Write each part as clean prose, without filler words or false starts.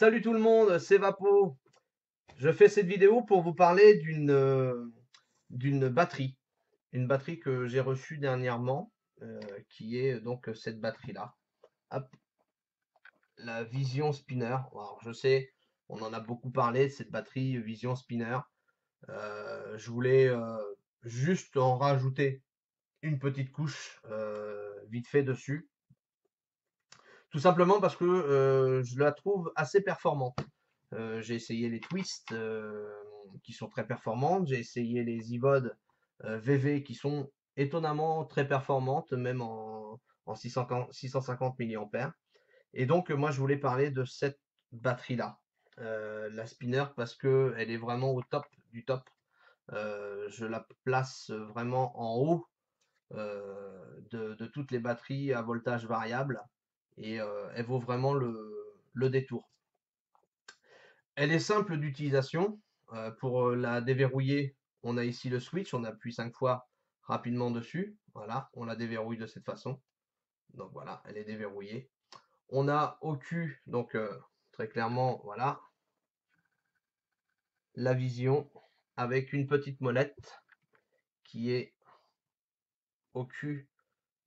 Salut tout le monde, c'est Vapo. Je fais cette vidéo pour vous parler d'une batterie. Une batterie que j'ai reçue dernièrement, qui est donc cette batterie-là. Hop, la Vision Spinner. Alors, je sais, on en a beaucoup parlé de cette batterie Vision Spinner. Je voulais juste en rajouter une petite couche vite fait dessus. Tout simplement parce que je la trouve assez performante. J'ai essayé les twists qui sont très performantes. J'ai essayé les iVod VV qui sont étonnamment très performantes, même en 650 mAh. Et donc, moi, je voulais parler de cette batterie-là, la Spinner, parce que elle est vraiment au top du top. Je la place vraiment en haut de toutes les batteries à voltage variable et elle vaut vraiment le détour. Elle est simple d'utilisation. Pour la déverrouiller, on a ici le switch, on appuie 5 fois rapidement dessus. Voilà, on la déverrouille de cette façon. Donc voilà, elle est déverrouillée. On a au cul, donc très clairement, voilà, la vision avec une petite molette qui est au cul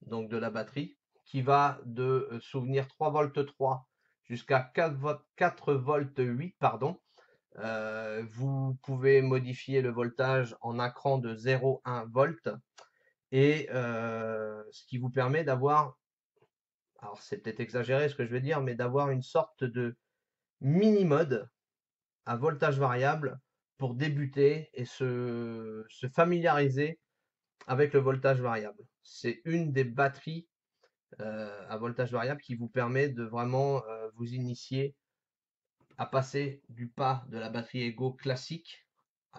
donc de la batterie, qui va de souvenir 3 volts 3 jusqu'à 4 volts 8, pardon. Vous pouvez modifier le voltage en un cran de 0,1 volt et ce qui vous permet d'avoir, alors c'est peut-être exagéré ce que je vais dire, mais d'avoir une sorte de mini-mode à voltage variable pour débuter et se familiariser avec le voltage variable. C'est une des batteries à voltage variable qui vous permet de vraiment vous initier à passer du pas de la batterie Ego classique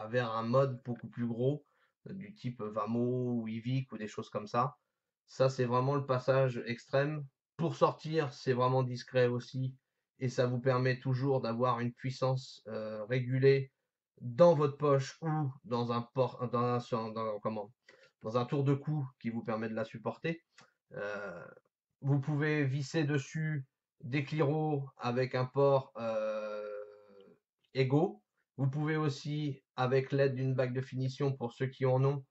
vers un mode beaucoup plus gros, du type Vamo ou Ivic ou des choses comme ça. Ça, c'est vraiment le passage extrême. Pour sortir, c'est vraiment discret aussi et ça vous permet toujours d'avoir une puissance régulée dans votre poche ou dans un port, dans un tour de cou qui vous permet de la supporter. Euh, Vous pouvez visser dessus des cliros avec un port égaux. Vous pouvez aussi, avec l'aide d'une bague de finition pour ceux qui en ont,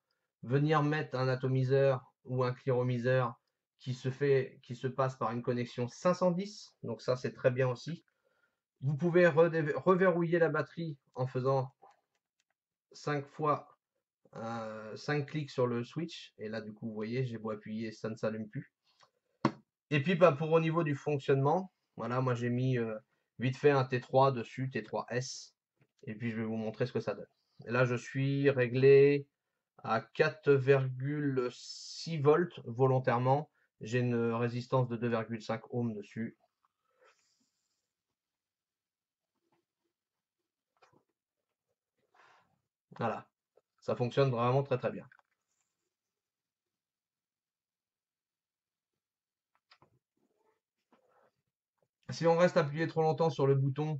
venir mettre un atomiseur ou un cliromiseur qui se passe par une connexion 510. Donc ça, c'est très bien aussi. Vous pouvez reverrouiller la batterie en faisant 5 fois 5 clics sur le switch. Et là, du coup, vous voyez, j'ai beau appuyer, ça ne s'allume plus. Et puis bah, pour au niveau du fonctionnement, voilà, moi j'ai mis vite fait un T3 dessus, T3S, et puis je vais vous montrer ce que ça donne. Et là je suis réglé à 4,6 volts volontairement. J'ai une résistance de 2,5 ohms dessus. Voilà, ça fonctionne vraiment très très bien. Si on reste appuyé trop longtemps sur le bouton,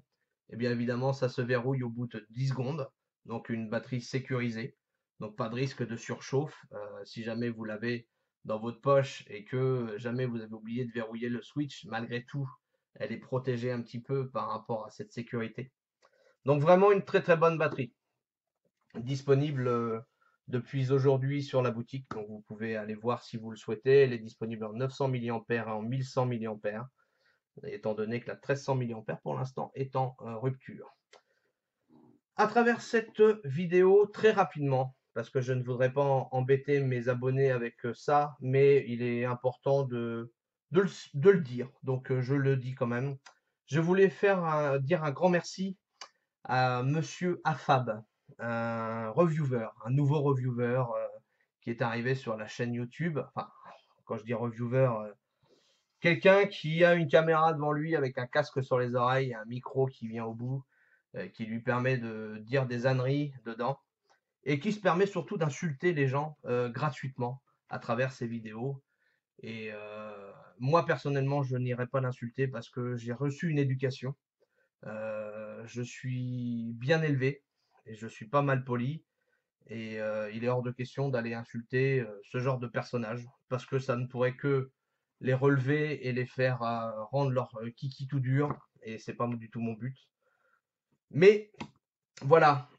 eh bien évidemment ça se verrouille au bout de 10 secondes. Donc une batterie sécurisée. Donc pas de risque de surchauffe. Si jamais vous l'avez dans votre poche et que jamais vous avez oublié de verrouiller le switch, malgré tout, elle est protégée un petit peu par rapport à cette sécurité. Donc vraiment une très très bonne batterie. Disponible depuis aujourd'hui sur la boutique. Donc vous pouvez aller voir si vous le souhaitez. Elle est disponible en 900 mAh et en 1100 mAh étant donné que la 1300 mAh pour l'instant est en rupture. À travers cette vidéo, très rapidement, parce que je ne voudrais pas embêter mes abonnés avec ça, mais il est important de le dire, donc je le dis quand même. Je voulais dire un grand merci à Monsieur Afab, un reviewer, un nouveau reviewer qui est arrivé sur la chaîne YouTube. Enfin, quand je dis reviewer, quelqu'un qui a une caméra devant lui avec un casque sur les oreilles, un micro qui vient au bout, qui lui permet de dire des âneries dedans, et qui se permet surtout d'insulter les gens gratuitement à travers ses vidéos. Et moi personnellement, je n'irai pas l'insulter parce que j'ai reçu une éducation. Je suis bien élevé et je suis pas mal poli. Et il est hors de question d'aller insulter ce genre de personnage parce que ça ne pourrait que les relever et les faire rendre leur kiki tout dur et c'est pas du tout mon but. Mais voilà,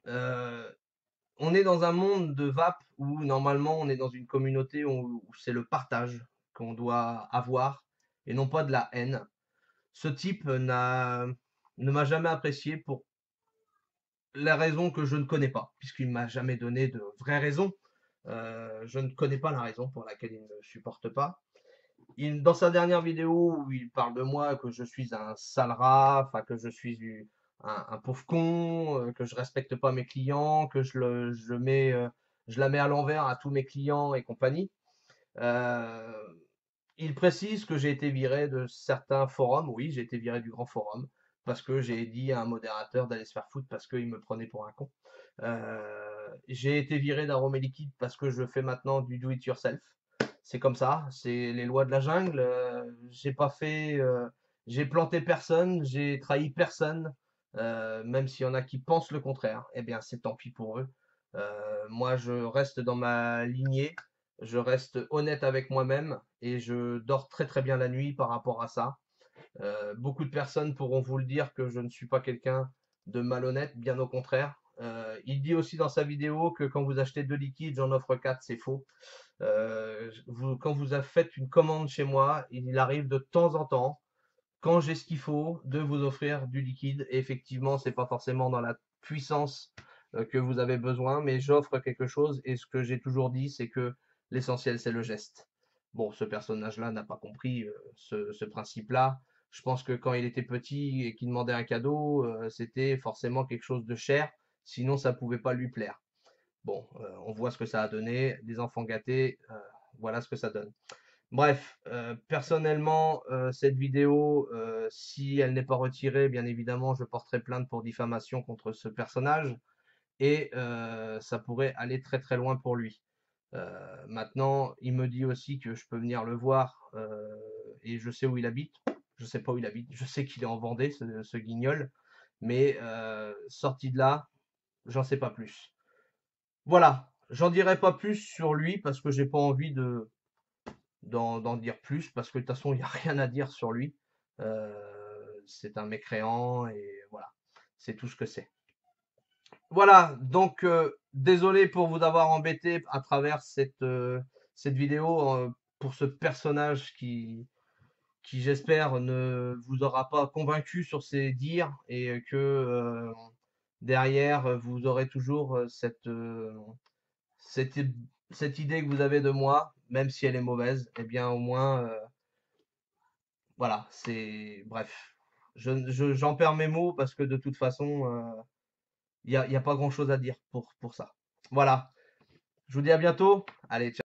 on est dans un monde de vape où normalement on est dans une communauté où c'est le partage qu'on doit avoir et non pas de la haine. Ce type ne m'a jamais apprécié pour la raison que je ne connais pas, puisqu'il m'a jamais donné de vraies raisons. Je ne connais pas la raison pour laquelle il ne me supporte pas. Dans sa dernière vidéo où il parle de moi, que je suis un sale rat, enfin que je suis un pauvre con, que je respecte pas mes clients, que je la mets à l'envers à tous mes clients et compagnie. Euh, il précise que j'ai été viré de certains forums. Oui, j'ai été viré du grand forum parce que j'ai dit à un modérateur d'aller se faire foutre parce qu'il me prenait pour un con. J'ai été viré d'Arôme Liquide parce que je fais maintenant du do it yourself. C'est comme ça, c'est les lois de la jungle. J'ai pas fait, j'ai planté personne, j'ai trahi personne, même s'il y en a qui pensent le contraire. Eh bien, c'est tant pis pour eux. Moi, je reste dans ma lignée, je reste honnête avec moi-même et je dors très très bien la nuit par rapport à ça. Beaucoup de personnes pourront vous le dire que je ne suis pas quelqu'un de malhonnête, bien au contraire. Il dit aussi dans sa vidéo que quand vous achetez 2 liquides, j'en offre 4, c'est faux. Quand vous faites une commande chez moi, il arrive de temps en temps, quand j'ai ce qu'il faut, de vous offrir du liquide. Et effectivement, c'est pas forcément dans la puissance que vous avez besoin, mais j'offre quelque chose. Et ce que j'ai toujours dit, c'est que l'essentiel, c'est le geste. Bon, ce personnage-là n'a pas compris ce principe-là. Je pense que quand il était petit et qu'il demandait un cadeau, c'était forcément quelque chose de cher, sinon ça pouvait pas lui plaire. Bon, on voit ce que ça a donné, des enfants gâtés, voilà ce que ça donne. Bref, personnellement, cette vidéo, si elle n'est pas retirée, bien évidemment, je porterai plainte pour diffamation contre ce personnage et ça pourrait aller très très loin pour lui. Maintenant, il me dit aussi que je peux venir le voir et je sais où il habite. Je sais pas où il habite, je sais qu'il est en Vendée, ce guignol, mais sorti de là, j'en sais pas plus. Voilà, j'en dirai pas plus sur lui parce que j'ai pas envie d'en dire plus parce que de toute façon il n'y a rien à dire sur lui. C'est un mécréant et voilà, c'est tout ce que c'est. Voilà, donc désolé pour vous avoir embêté à travers cette vidéo pour ce personnage qui j'espère ne vous aura pas convaincu sur ses dires et que derrière vous aurez toujours cette, cette idée que vous avez de moi, même si elle est mauvaise, eh bien au moins, voilà, c'est... Bref, j'en perds mes mots parce que de toute façon, il y a pas grand-chose à dire pour ça. Voilà, je vous dis à bientôt. Allez, ciao.